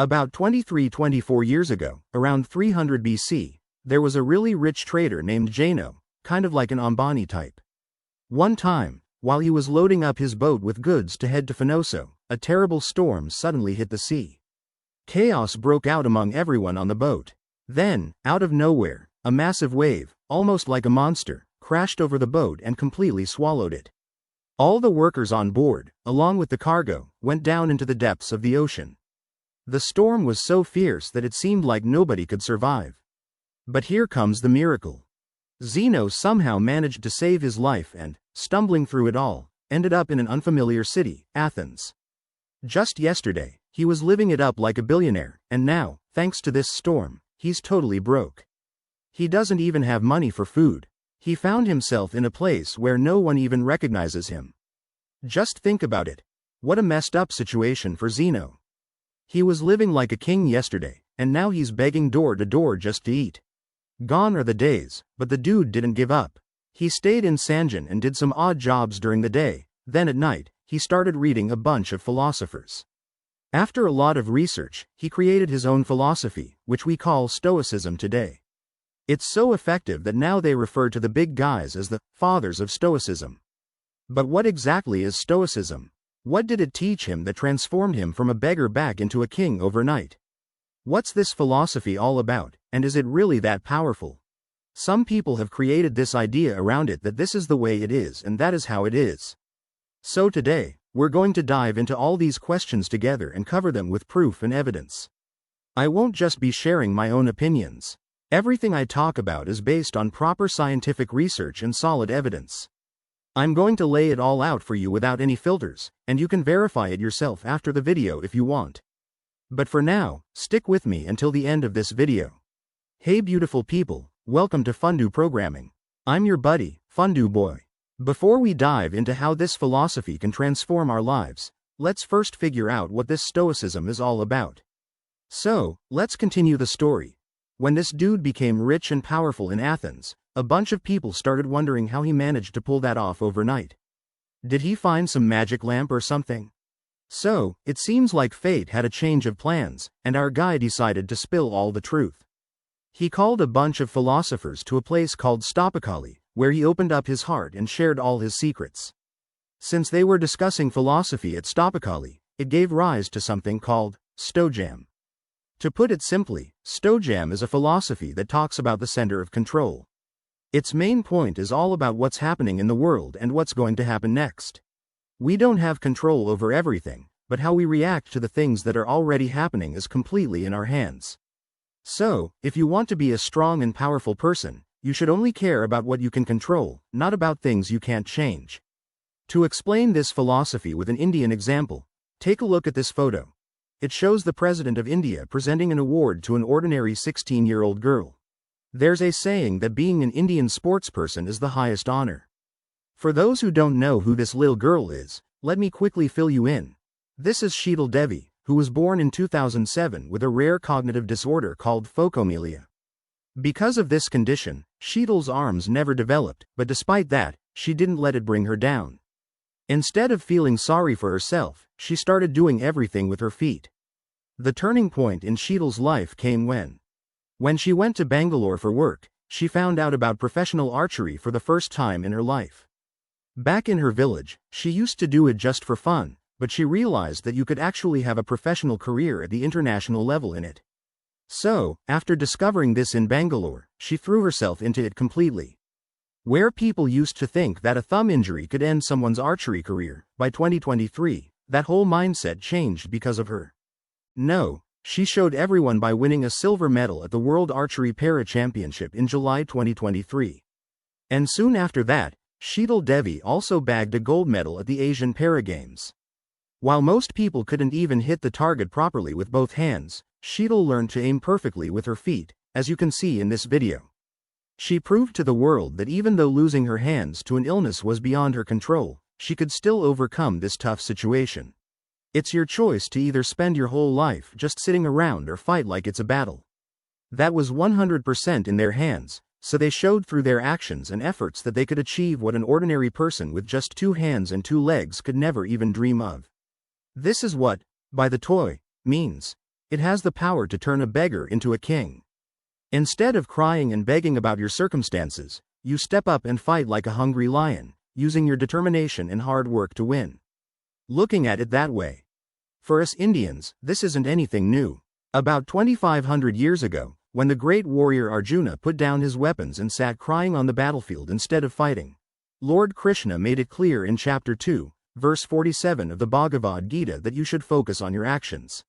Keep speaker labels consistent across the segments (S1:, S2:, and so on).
S1: About 24 years ago, around 300 BC, there was a really rich trader named Zeno, kind of like an Ambani type. One time, while he was loading up his boat with goods to head to Finoso, a terrible storm suddenly hit the sea. Chaos broke out among everyone on the boat. Then, out of nowhere, a massive wave, almost like a monster, crashed over the boat and completely swallowed it. All the workers on board, along with the cargo, went down into the depths of the ocean. The storm was so fierce that it seemed like nobody could survive. But here comes the miracle. Zeno somehow managed to save his life and, stumbling through it all, ended up in an unfamiliar city, Athens. Just yesterday, he was living it up like a billionaire, and now, thanks to this storm, he's totally broke. He doesn't even have money for food. He found himself in a place where no one even recognizes him. Just think about it. What a messed up situation for Zeno. He was living like a king yesterday, and now he's begging door to door just to eat. Gone are the days, but the dude didn't give up. He stayed in Sanjan and did some odd jobs during the day, then at night, he started reading a bunch of philosophers. After a lot of research, he created his own philosophy, which we call Stoicism today. It's so effective that now they refer to the big guys as the fathers of Stoicism. But what exactly is Stoicism? What did it teach him that transformed him from a beggar back into a king overnight? What's this philosophy all about, and is it really that powerful? Some people have created this idea around it that this is the way it is and that is how it is. So today, we're going to dive into all these questions together and cover them with proof and evidence. I won't just be sharing my own opinions. Everything I talk about is based on proper scientific research and solid evidence. I'm going to lay it all out for you without any filters, and you can verify it yourself after the video if you want. But for now, stick with me until the end of this video. Hey beautiful people, welcome to Fundu Programming. I'm your buddy, Fundu Boy. Before we dive into how this philosophy can transform our lives, let's first figure out what this Stoicism is all about. So, let's continue the story. When this dude became rich and powerful in Athens, a bunch of people started wondering how he managed to pull that off overnight. Did he find some magic lamp or something? So, it seems like fate had a change of plans, and our guy decided to spill all the truth. He called a bunch of philosophers to a place called Stoic, where he opened up his heart and shared all his secrets. Since they were discussing philosophy at Stoic, it gave rise to something called Stoicism. To put it simply, Stoicism is a philosophy that talks about the center of control. Its main point is all about what's happening in the world and what's going to happen next. We don't have control over everything, but how we react to the things that are already happening is completely in our hands. So, if you want to be a strong and powerful person, you should only care about what you can control, not about things you can't change. To explain this philosophy with an Indian example, take a look at this photo. It shows the President of India presenting an award to an ordinary 16-year-old girl. There's a saying that being an Indian sportsperson is the highest honor. For those who don't know who this little girl is, let me quickly fill you in. This is Sheetal Devi, who was born in 2007 with a rare cognitive disorder called phocomelia. Because of this condition, Sheetal's arms never developed, but despite that, she didn't let it bring her down. Instead of feeling sorry for herself, she started doing everything with her feet. The turning point in Sheetal's life came when she went to Bangalore for work, she found out about professional archery for the first time in her life. Back in her village, she used to do it just for fun, but she realized that you could actually have a professional career at the international level in it. So, after discovering this in Bangalore, she threw herself into it completely. Where people used to think that a thumb injury could end someone's archery career, by 2023, that whole mindset changed because of her. No. She showed everyone by winning a silver medal at the World Archery Para-Championship in July 2023. And soon after that, Sheetal Devi also bagged a gold medal at the Asian Para Games. While most people couldn't even hit the target properly with both hands, Sheetal learned to aim perfectly with her feet, as you can see in this video. She proved to the world that even though losing her hands to an illness was beyond her control, she could still overcome this tough situation. It's your choice to either spend your whole life just sitting around or fight like it's a battle. That was 100% in their hands, so they showed through their actions and efforts that they could achieve what an ordinary person with just 2 hands and 2 legs could never even dream of. This is what, by the toy, means. It has the power to turn a beggar into a king. Instead of crying and begging about your circumstances, you step up and fight like a hungry lion, using your determination and hard work to win. Looking at it that way. For us Indians, this isn't anything new. About 2,500 years ago, when the great warrior Arjuna put down his weapons and sat crying on the battlefield instead of fighting, Lord Krishna made it clear in chapter 2, verse 47 of the Bhagavad Gita that you should focus on your actions.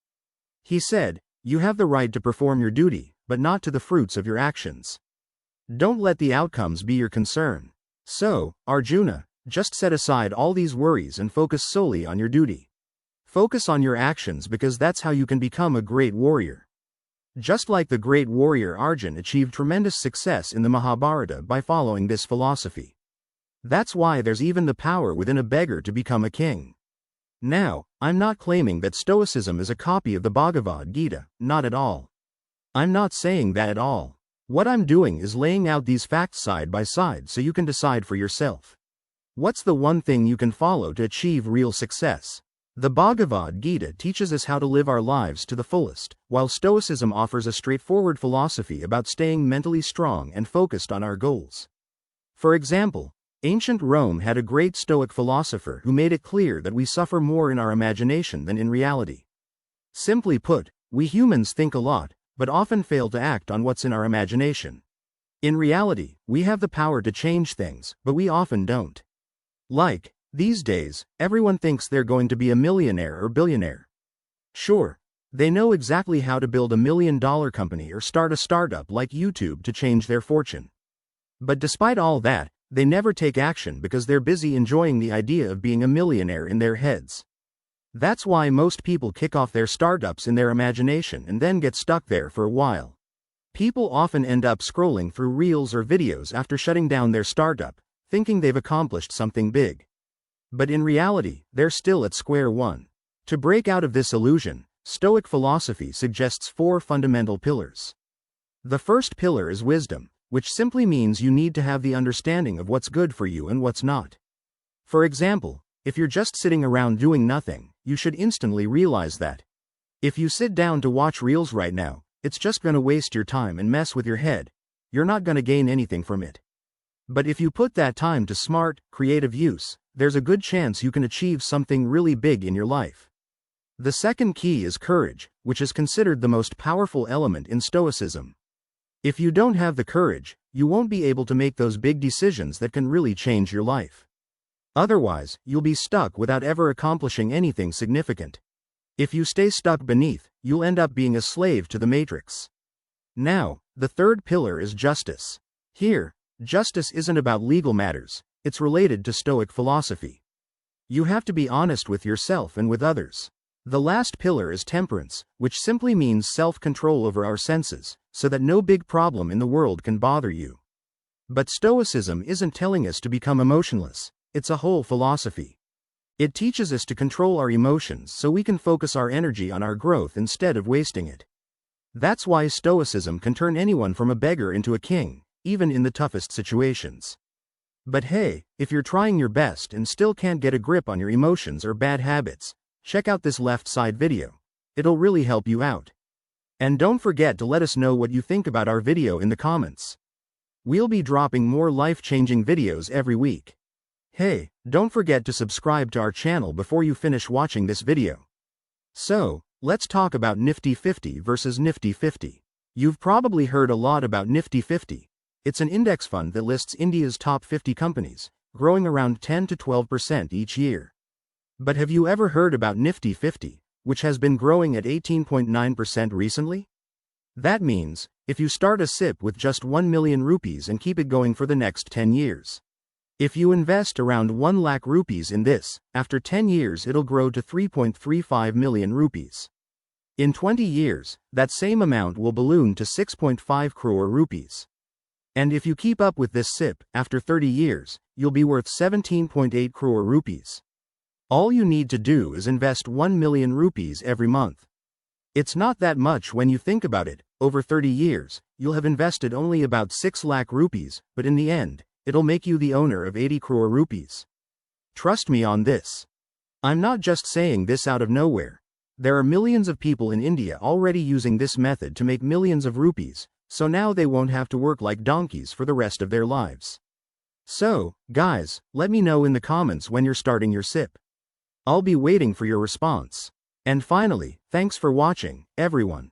S1: He said, "You have the right to perform your duty, but not to the fruits of your actions. Don't let the outcomes be your concern. So, Arjuna, just set aside all these worries and focus solely on your duty. Focus on your actions because that's how you can become a great warrior." Just like the great warrior Arjun achieved tremendous success in the Mahabharata by following this philosophy. That's why there's even the power within a beggar to become a king. Now, I'm not claiming that Stoicism is a copy of the Bhagavad Gita, not at all. I'm not saying that at all. What I'm doing is laying out these facts side by side so you can decide for yourself. What's the one thing you can follow to achieve real success? The Bhagavad Gita teaches us how to live our lives to the fullest, while Stoicism offers a straightforward philosophy about staying mentally strong and focused on our goals. For example, ancient Rome had a great Stoic philosopher who made it clear that we suffer more in our imagination than in reality. Simply put, we humans think a lot, but often fail to act on what's in our imagination. In reality, we have the power to change things, but we often don't. Like, these days, everyone thinks they're going to be a millionaire or billionaire. Sure, they know exactly how to build $1 million company or start a startup like YouTube to change their fortune. But despite all that, they never take action because they're busy enjoying the idea of being a millionaire in their heads. That's why most people kick off their startups in their imagination and then get stuck there for a while. People often end up scrolling through reels or videos after shutting down their startup, thinking they've accomplished something big. But in reality, they're still at square one. To break out of this illusion, Stoic philosophy suggests 4 fundamental pillars. The first pillar is wisdom, which simply means you need to have the understanding of what's good for you and what's not. For example, if you're just sitting around doing nothing, you should instantly realize that. If you sit down to watch reels right now, it's just gonna waste your time and mess with your head. You're not gonna gain anything from it. But if you put that time to smart, creative use, there's a good chance you can achieve something really big in your life. The second key is courage, which is considered the most powerful element in Stoicism. If you don't have the courage, you won't be able to make those big decisions that can really change your life. Otherwise, you'll be stuck without ever accomplishing anything significant. If you stay stuck beneath, you'll end up being a slave to the matrix. Now, the third pillar is justice. Here, justice isn't about legal matters, it's related to Stoic philosophy. You have to be honest with yourself and with others. The last pillar is temperance, which simply means self-control over our senses, so that no big problem in the world can bother you. But Stoicism isn't telling us to become emotionless, it's a whole philosophy. It teaches us to control our emotions so we can focus our energy on our growth instead of wasting it. That's why Stoicism can turn anyone from a beggar into a king, even in the toughest situations. But hey, if you're trying your best and still can't get a grip on your emotions or bad habits, check out this left side video. It'll really help you out. And don't forget to let us know what you think about our video in the comments. We'll be dropping more life-changing videos every week. Hey, don't forget to subscribe to our channel before you finish watching this video. So, let's talk about Nifty 50 versus Nifty 50. You've probably heard a lot about Nifty 50. It's an index fund that lists India's top 50 companies, growing around 10 to 12% each year. But have you ever heard about Nifty 50, which has been growing at 18.9% recently? That means, if you start a SIP with just 1 million rupees and keep it going for the next 10 years. If you invest around 1 lakh rupees in this, after 10 years it'll grow to 3.35 million rupees. In 20 years, that same amount will balloon to 6.5 crore rupees. And if you keep up with this SIP, after 30 years, you'll be worth 17.8 crore rupees. All you need to do is invest 1 million rupees every month. It's not that much when you think about it. Over 30 years, you'll have invested only about 6 lakh rupees, but in the end, it'll make you the owner of 80 crore rupees. Trust me on this. I'm not just saying this out of nowhere. There are millions of people in India already using this method to make millions of rupees, so now they won't have to work like donkeys for the rest of their lives. So, guys, let me know in the comments when you're starting your sip. I'll be waiting for your response. And finally, thanks for watching, everyone.